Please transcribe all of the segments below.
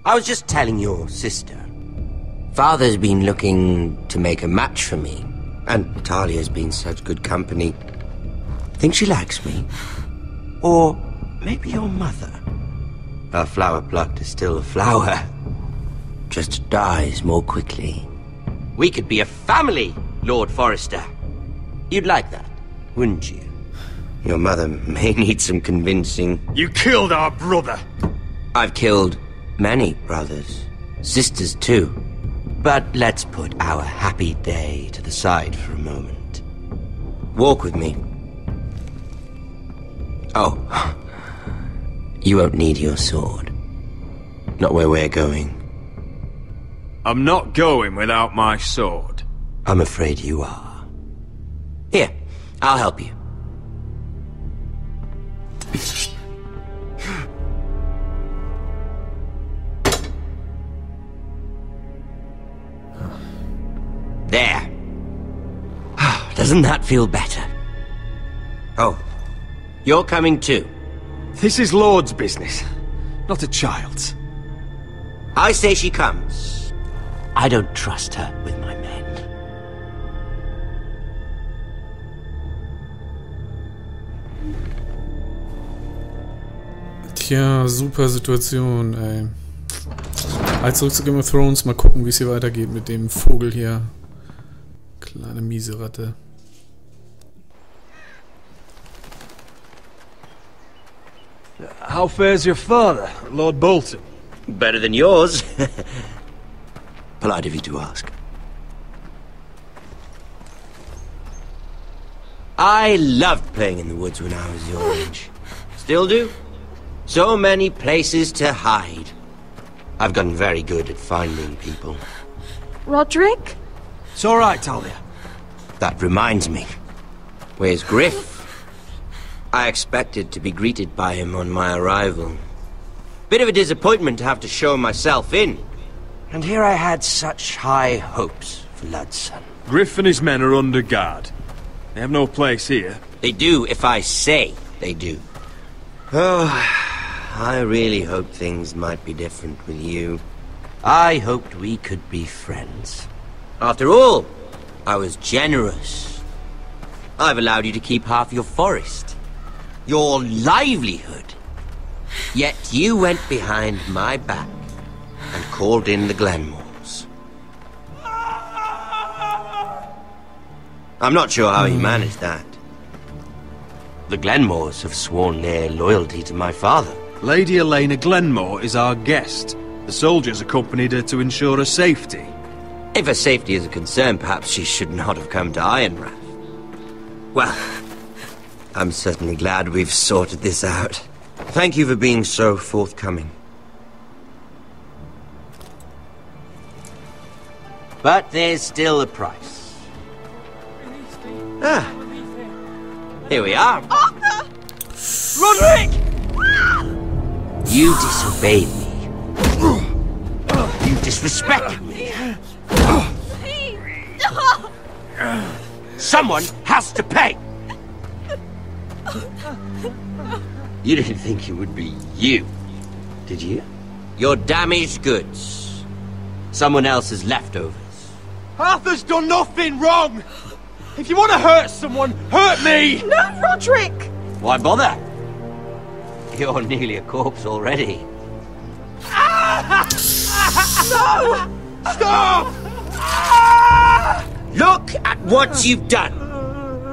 I was just telling your sister. Father's been looking to make a match for me, and Talia's been such good company. Think she likes me? Or maybe your mother? A flower plucked is still a flower. Just dies more quickly. We could be a family, Lord Forrester. You'd like that, wouldn't you? Your mother may need some convincing. You killed our brother! I've killed many brothers. Sisters, too. But let's put our happy day to the side for a moment. Walk with me. Oh. You won't need your sword. Not where we're going. I'm not going without my sword. I'm afraid you are. Here, I'll help you. There. Doesn't that feel better? Oh, you're coming too. This is Lord's business, not a child's. I say she comes. I don't trust her with my men. Tja, super Situation, ey. Also zurück zu Game of Thrones, mal gucken, wie es hier weitergeht mit dem Vogel hier. Kleine miese Ratte. How fares your father, Lord Bolton? Better than yours. Polite of you to ask. I loved playing in the woods when I was your age. Still do. So many places to hide. I've gotten very good at finding people. Roderick? It's all right, Talia. That reminds me. Where's Griff? I expected to be greeted by him on my arrival. Bit of a disappointment to have to show myself in. And here I had such high hopes for Ludson. Griff and his men are under guard. They have no place here. They do if I say they do. Oh, I really hoped things might be different with you. I hoped we could be friends. After all, I was generous. I've allowed you to keep half your forest. Your livelihood. Yet you went behind my back and called in the Glenmores. I'm not sure how you managed that. The Glenmores have sworn their loyalty to my father. Lady Elena Glenmore is our guest. The soldiers accompanied her to ensure her safety. If her safety is a concern, perhaps she should not have come to Ironrath. Well, I'm certainly glad we've sorted this out. Thank you for being so forthcoming. But there's still a price. Ah, here we are. Arthur! Roderick! You disobeyed me. You disrespected me. Please! Someone has to pay. You didn't think it would be you, did you? Your damaged goods. Someone else's leftovers. Arthur's done nothing wrong! If you want to hurt someone, hurt me! No, Roderick! Why bother? You're nearly a corpse already. No! Stop! Look at what you've done.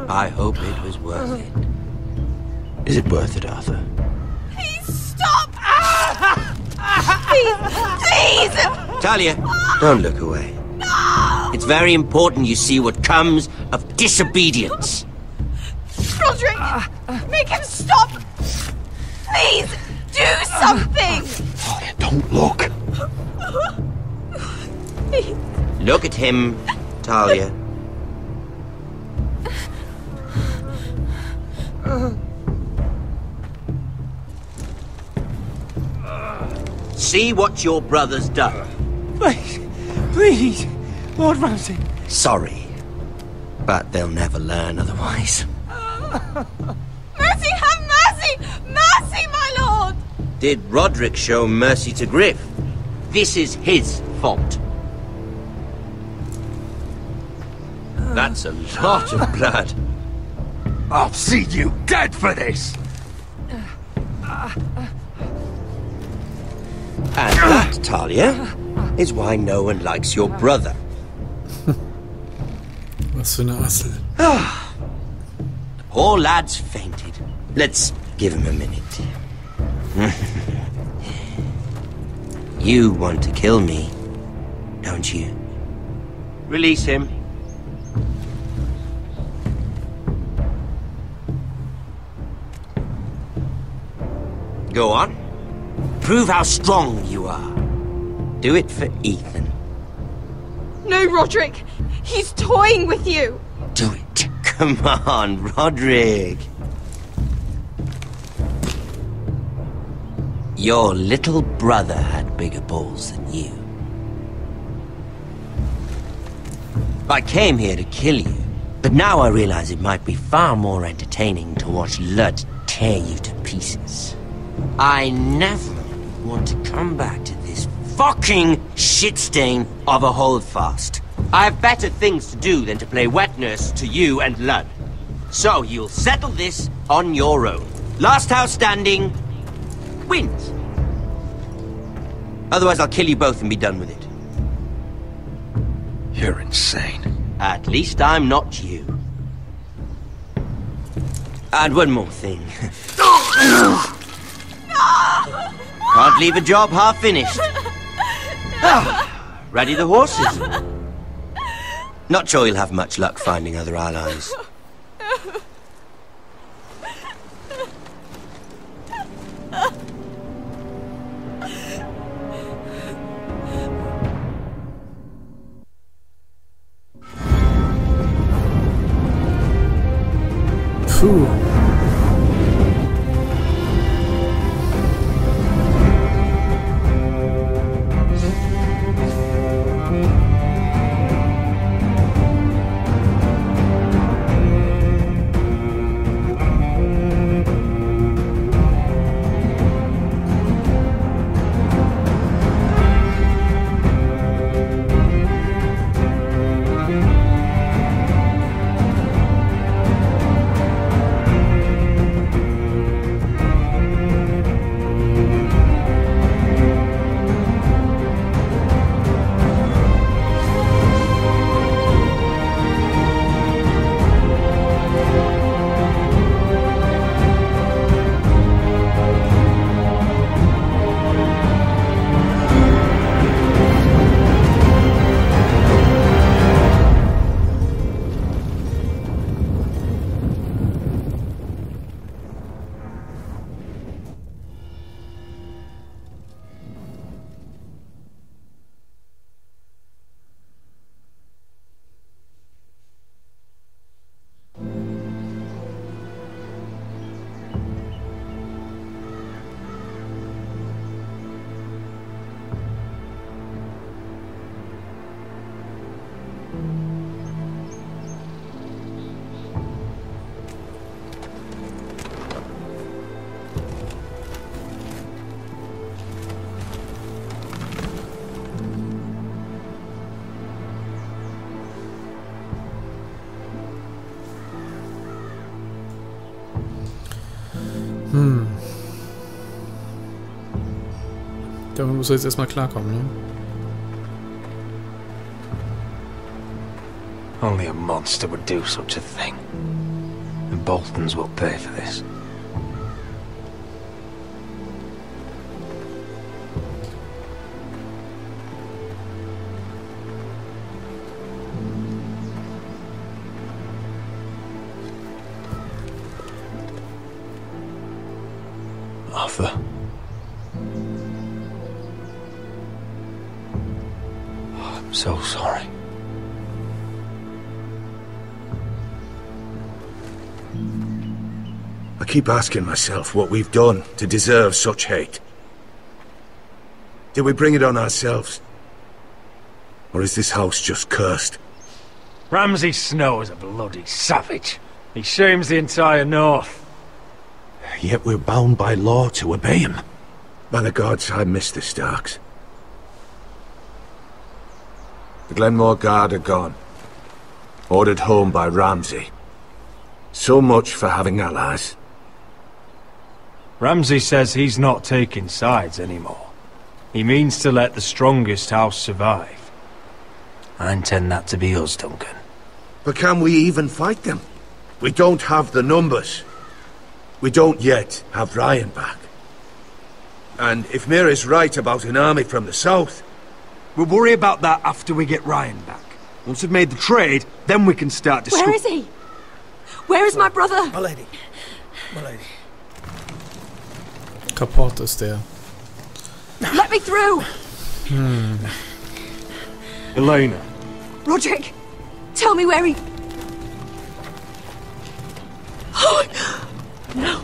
I hope it was worth it. Is it worth it, Arthur? Please stop! Please! Please! Talia, don't look away. No! It's very important you see what comes of disobedience. Roderick! Make him stop! Please! Do something! Talia, don't look. Please. Look at him, Talia. See what your brother's done. Please, please, Lord Ramsay. Sorry, but they'll never learn otherwise. Mercy, have mercy! Mercy, my lord! Did Roderick show mercy to Griff? This is his fault. That's a lot of blood. I'll see you dead for this! And that, Talia, is why no one likes your brother. Was für eine Assel. The poor lad's fainted. Let's give him a minute. You want to kill me, don't you? Release him. Go on. Prove how strong you are. Do it for Ethan. No, Roderick! He's toying with you! Do it. Come on, Roderick. Your little brother had bigger balls than you. I came here to kill you, but now I realize it might be far more entertaining to watch Lud tear you to pieces. I never want to come back to this fucking shit stain of a holdfast. I have better things to do than to play wet nurse to you and Lud. So you'll settle this on your own. Last house standing wins. Otherwise I'll kill you both and be done with it. You're insane. At least I'm not you. And one more thing. Can't leave a job half finished. Ready the horses? Not sure you'll have much luck finding other allies. Puh. Damit muss er jetzt erstmal klarkommen, ne? Only a monster would do such a thing. The Boltons will pay for this. Arthur. I'm so sorry. I keep asking myself what we've done to deserve such hate. Did we bring it on ourselves? Or is this house just cursed? Ramsay Snow is a bloody savage. He shames the entire North. Yet we're bound by law to obey him. By the gods, I miss the Starks. The Glenmore Guard are gone. Ordered home by Ramsay. So much for having allies. Ramsay says he's not taking sides anymore. He means to let the strongest house survive. I intend that to be us, Duncan. But can we even fight them? We don't have the numbers. We don't yet have Ryan back. And if Mira's right about an army from the south... We'll worry about that after we get Ryan back. Once we've made the trade, then we can start to... Where is he? Where is my brother? My lady. My lady. Kaputt ist der. Let me through! Elena. Roderick, tell me where he... Oh, no.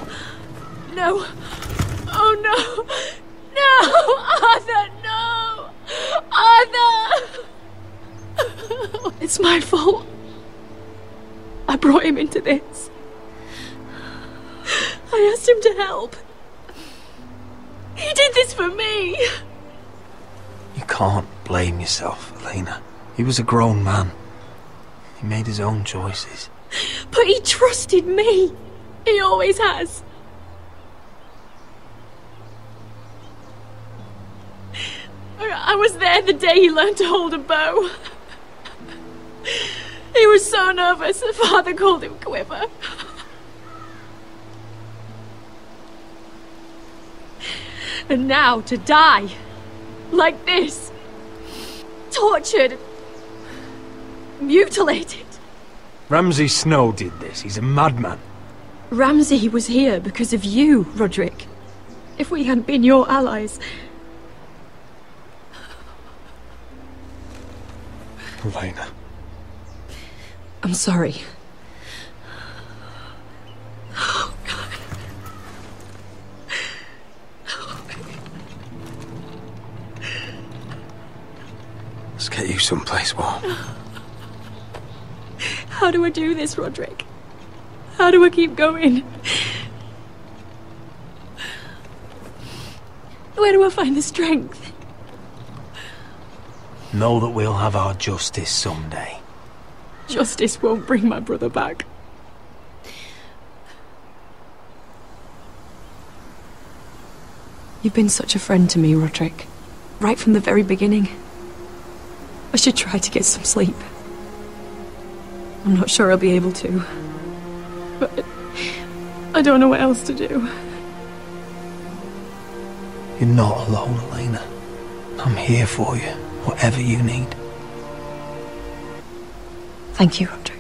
No. Oh, no. No! Arthur, no! Arthur! It's my fault. I brought him into this. I asked him to help. He did this for me. You can't blame yourself, Elena. He was a grown man. He made his own choices. But he trusted me. He always has. I was there the day he learned to hold a bow. He was so nervous, the father called him Quiver. And now to die. Like this. Tortured. Mutilated. Ramsay Snow did this. He's a madman. Ramsay was here because of you, Roderick. If we hadn't been your allies... Elena. I'm sorry. Oh, God. Let's get you someplace warm. How do I do this, Roderick? How do I keep going? Where do I find the strength? Know that we'll have our justice someday. Justice won't bring my brother back. You've been such a friend to me, Roderick. Right from the very beginning. I should try to get some sleep. I'm not sure I'll be able to. But I don't know what else to do. You're not alone, Elena. I'm here for you, whatever you need. Thank you, Roderick.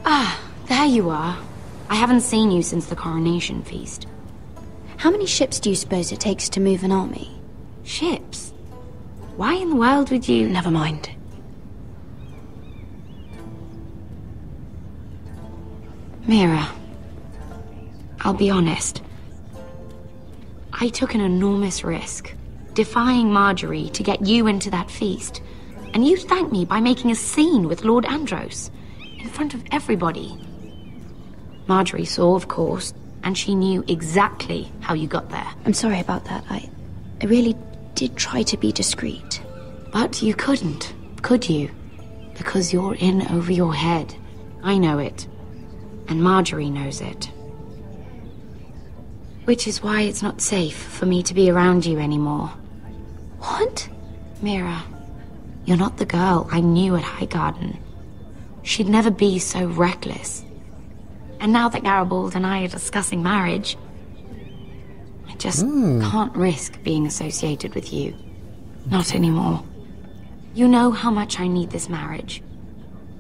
Ah, there you are. I haven't seen you since the coronation feast. How many ships do you suppose it takes to move an army? Ships? Why in the world would you... Never mind. Mira, I'll be honest. I took an enormous risk, defying Marjorie to get you into that feast. And you thanked me by making a scene with Lord Andros, in front of everybody. Marjorie saw, of course, and she knew exactly how you got there. I'm sorry about that. I really did try to be discreet. But you couldn't, could you? Because you're in over your head. I know it. And Marjorie knows it. Which is why it's not safe for me to be around you anymore. What? Mira, you're not the girl I knew at Highgarden. She'd never be so reckless. And now that Garibald and I are discussing marriage, I just can't risk being associated with you. Not anymore. You know how much I need this marriage.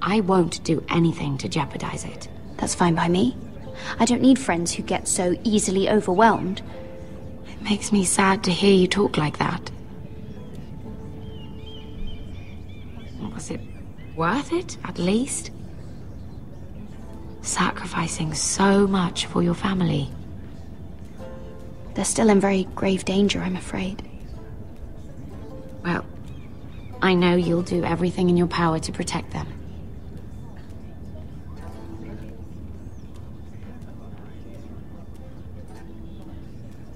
I won't do anything to jeopardize it. That's fine by me. I don't need friends who get so easily overwhelmed. It makes me sad to hear you talk like that. Was it worth it, at least? sacrificing so much for your family. They're still in very grave danger, I'm afraid. Well, I know you'll do everything in your power to protect them.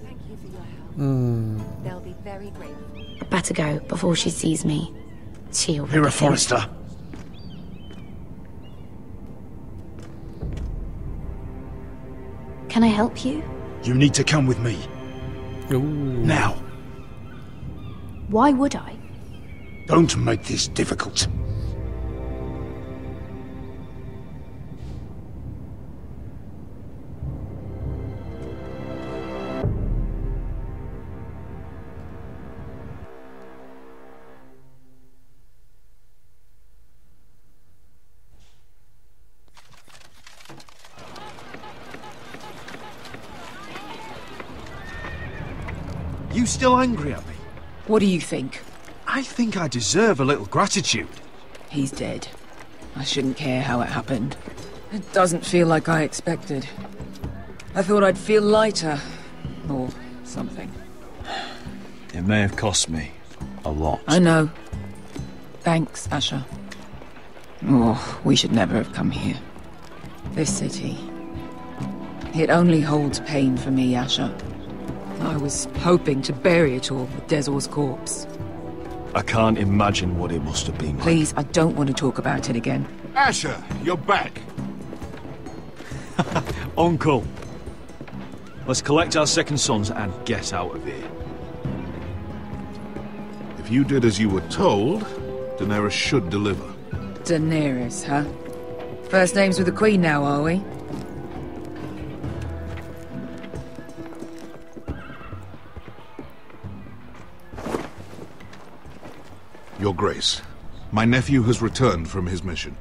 Thank you for your help. They'll be very grateful. I'd better go before she sees me. She already You're a thinks- Forrester. Can I help you? You need to come with me. Ooh. Now. Why would I? Don't make this difficult. You still angry at me? What do you think? I think I deserve a little gratitude. He's dead. I shouldn't care how it happened. It doesn't feel like I expected. I thought I'd feel lighter. Or something. It may have cost me a lot. I know. Thanks, Asher. Oh, we should never have come here. This city. It only holds pain for me, Asher. I was hoping to bury it all with Desor's corpse. I can't imagine what it must have been like. Please, I don't want to talk about it again. Asher, you're back. Uncle. Let's collect our second sons and get out of here. If you did as you were told, Daenerys should deliver. Daenerys, huh? First names with the Queen now, are we? Your Grace, my nephew has returned from his mission.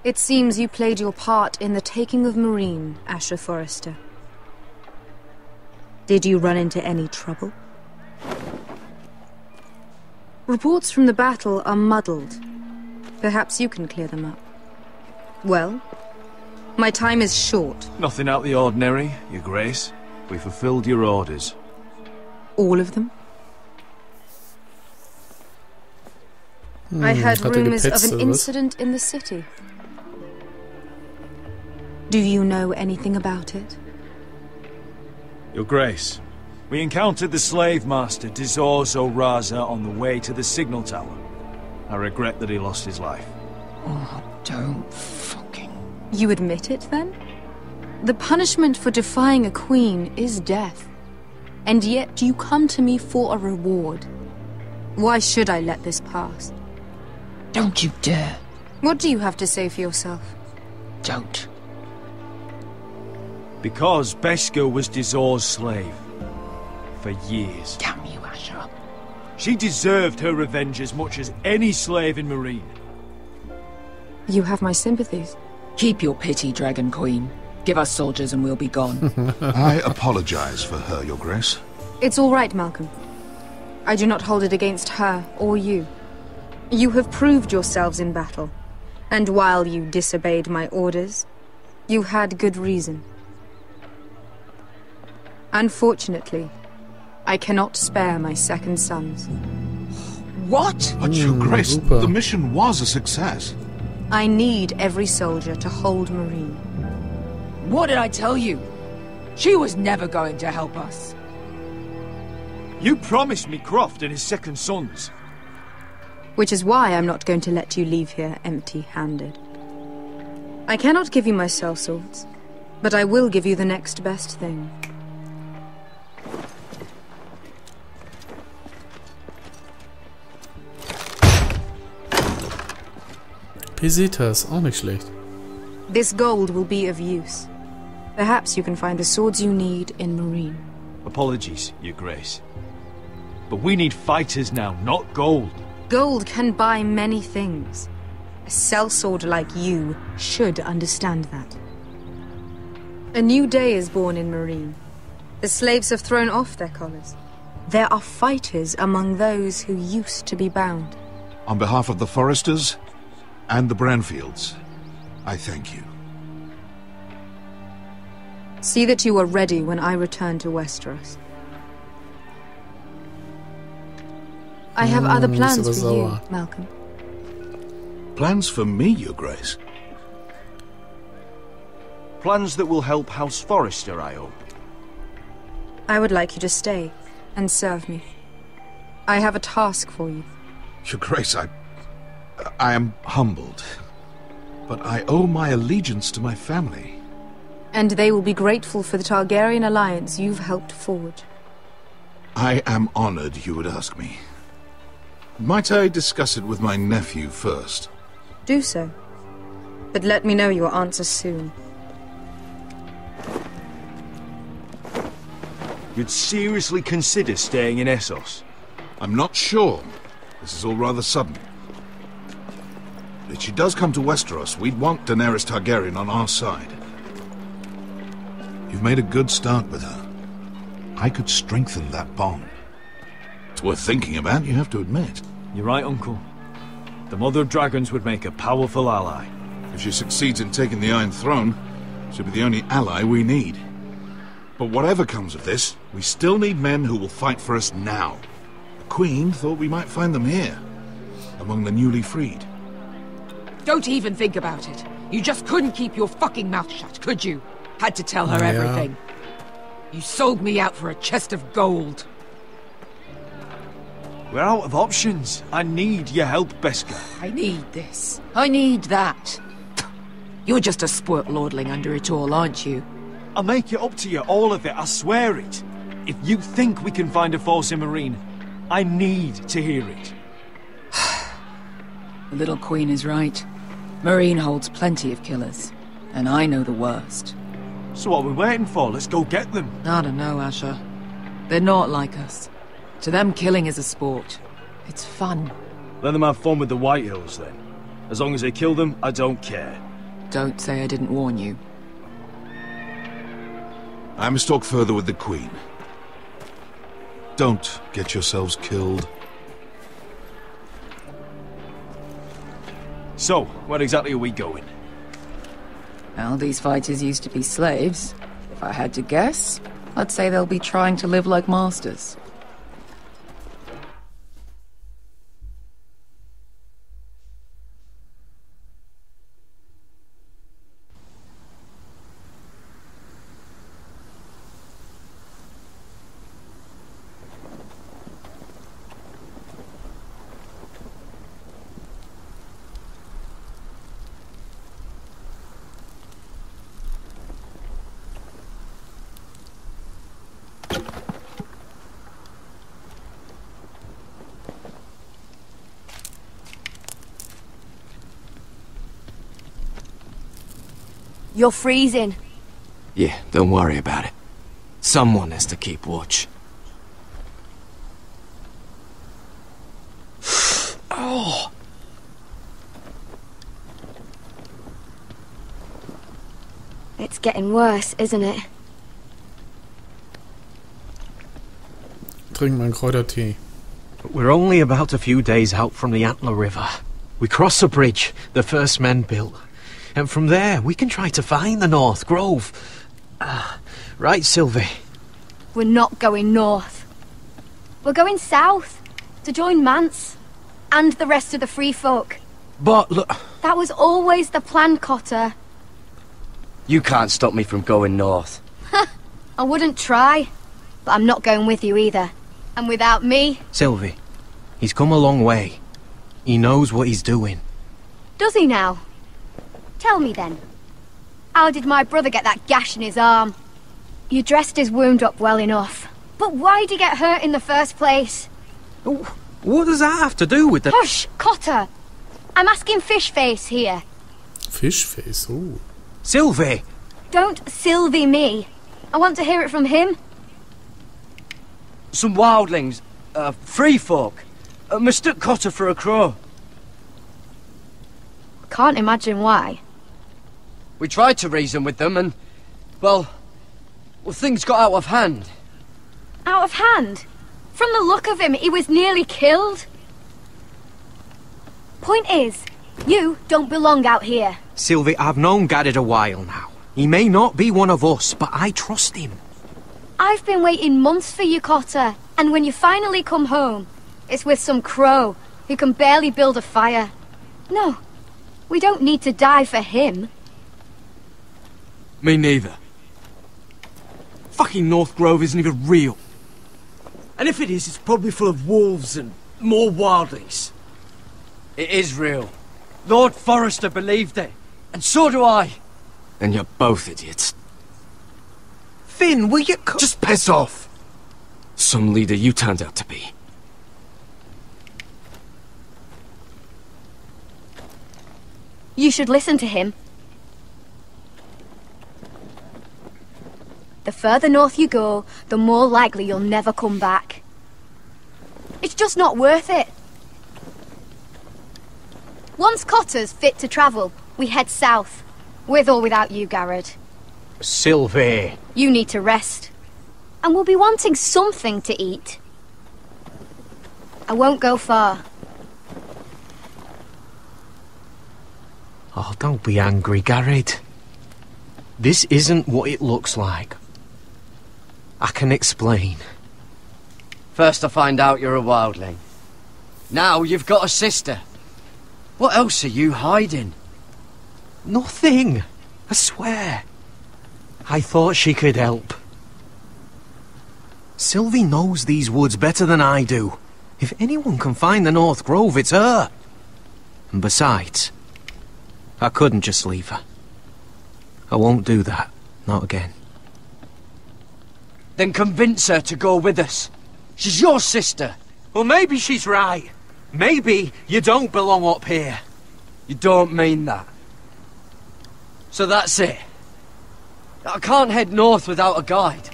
It seems you played your part in the taking of Meereen, Asher Forrester. Did you run into any trouble? Reports from the battle are muddled. Perhaps you can clear them up. Well, my time is short. Nothing out the ordinary, Your Grace. We fulfilled your orders. All of them? I heard rumors of an incident in the city. Do you know anything about it? Your Grace, we encountered the slave master Dezor Zoraza on the way to the signal tower. I regret that he lost his life. Oh, don't fucking... You admit it, then? The punishment for defying a queen is death. And yet you come to me for a reward. Why should I let this pass? Don't you dare. What do you have to say for yourself? Don't. Because Beskha was Dezor's slave. For years. Damn you, Asher. She deserved her revenge as much as any slave in Meereen. You have my sympathies. Keep your pity, Dragon Queen. Give us soldiers and we'll be gone. I apologize for her, Your Grace. It's all right, Malcolm. I do not hold it against her or you. You have proved yourselves in battle, and while you disobeyed my orders, you had good reason. Unfortunately, I cannot spare my second sons. What? But Your Grace, the mission was a success. I need every soldier to hold Meereen. What did I tell you? She was never going to help us. You promised me Croft and his second sons. Which is why I'm not going to let you leave here empty-handed. I cannot give you my sellswords, but I will give you the next best thing. Pesetas, auch nicht schlecht. This gold will be of use. Perhaps you can find the swords you need in Meereen. Apologies, Your Grace. But we need fighters now, not gold. Gold can buy many things. A sellsword like you should understand that. A new day is born in Meereen. The slaves have thrown off their collars. There are fighters among those who used to be bound. On behalf of the Forresters and the Branfields, I thank you. See that you are ready when I return to Westeros. I have other plans for you, Malcolm. Plans for me, Your Grace? Plans that will help House Forrester, I hope. I would like you to stay and serve me. I have a task for you. Your Grace, I am humbled. But I owe my allegiance to my family. And they will be grateful for the Targaryen alliance you've helped forge. I am honored you would ask me. Might I discuss it with my nephew first? Do so. But let me know your answer soon. You'd seriously consider staying in Essos? I'm not sure. This is all rather sudden. If she does come to Westeros, we'd want Daenerys Targaryen on our side. You've made a good start with her. I could strengthen that bond. It's worth thinking about, you have to admit. You're right, Uncle. The Mother of Dragons would make a powerful ally. If she succeeds in taking the Iron Throne, she'll be the only ally we need. But whatever comes of this, we still need men who will fight for us now. The Queen thought we might find them here, among the newly freed. Don't even think about it. You just couldn't keep your fucking mouth shut, could you? Had to tell her everything. You sold me out for a chest of gold. We're out of options. I need your help, Beskha. I need this. I need that. You're just a spoilt lordling under it all, aren't you? I'll make it up to you, all of it, I swear it. If you think we can find a force in Marine, I need to hear it. The little queen is right. Marine holds plenty of killers, and I know the worst. So what are we waiting for? Let's go get them. I don't know, Asher. They're not like us. To them, killing is a sport. It's fun. Let them have fun with the White Hills, then. As long as they kill them, I don't care. Don't say I didn't warn you. I must talk further with the Queen. Don't get yourselves killed. So, where exactly are we going? Well, these fighters used to be slaves. If I had to guess, I'd say they'll be trying to live like masters. You're freezing. Yeah, don't worry about it. Someone has to keep watch. Oh! It's getting worse, isn't it? Trink meinen Kräutertee. We're only about a few days out from the Antler River. We cross a bridge the first men built. And from there, we can try to find the North Grove. Right, Sylvie? We're not going north. We're going south, to join Mance, and the rest of the free folk. But look... That was always the plan, Cotter. You can't stop me from going north. I wouldn't try, but I'm not going with you either. And without me... Sylvie, he's come a long way. He knows what he's doing. Does he now? Tell me then. How did my brother get that gash in his arm? You dressed his wound up well enough. But why'd he get hurt in the first place? What does that have to do with the... Hush, Cotter! I'm asking Fishface here. Fishface, ooh. Sylvie! Don't Sylvie me. I want to hear it from him. Some wildlings, free folk, mistook Cotter for a crow. Can't imagine why. We tried to reason with them and, well, things got out of hand. Out of hand? From the look of him, he was nearly killed. Point is, you don't belong out here. Sylvie, I've known Gadded a while now. He may not be one of us, but I trust him. I've been waiting months for you, Cotter. And when you finally come home, it's with some crow who can barely build a fire. No, we don't need to die for him. Me neither. Fucking North Grove isn't even real. And if it is, it's probably full of wolves and more wildlings. It is real. Lord Forrester believed it. And so do I. And you're both idiots. Finn, will you just piss off! Some leader you turned out to be. You should listen to him. The further north you go, the more likely you'll never come back. It's just not worth it. Once Cotter's fit to travel, we head south. With or without you, Garrett. Sylvie. You need to rest. And we'll be wanting something to eat. I won't go far. Oh, don't be angry, Garrett. This isn't what it looks like. I can explain. First I find out you're a wildling. Now you've got a sister. What else are you hiding? Nothing. I swear. I thought she could help. Sylvie knows these woods better than I do. If anyone can find the North Grove, it's her. And besides, I couldn't just leave her. I won't do that. Not again. Then convince her to go with us. She's your sister. Well, maybe she's right. Maybe you don't belong up here. You don't mean that. So that's it. I can't head north without a guide.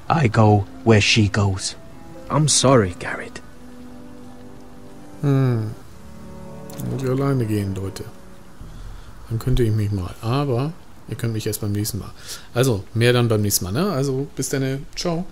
I go where she goes. I'm sorry, Garrett. Dann muss ich alleine gehen, Leute. Dann könnte ich mich mal. Aber ihr könnt mich erst beim nächsten Mal. Also, mehr dann beim nächsten Mal, ne? Also, bis dann. Ciao.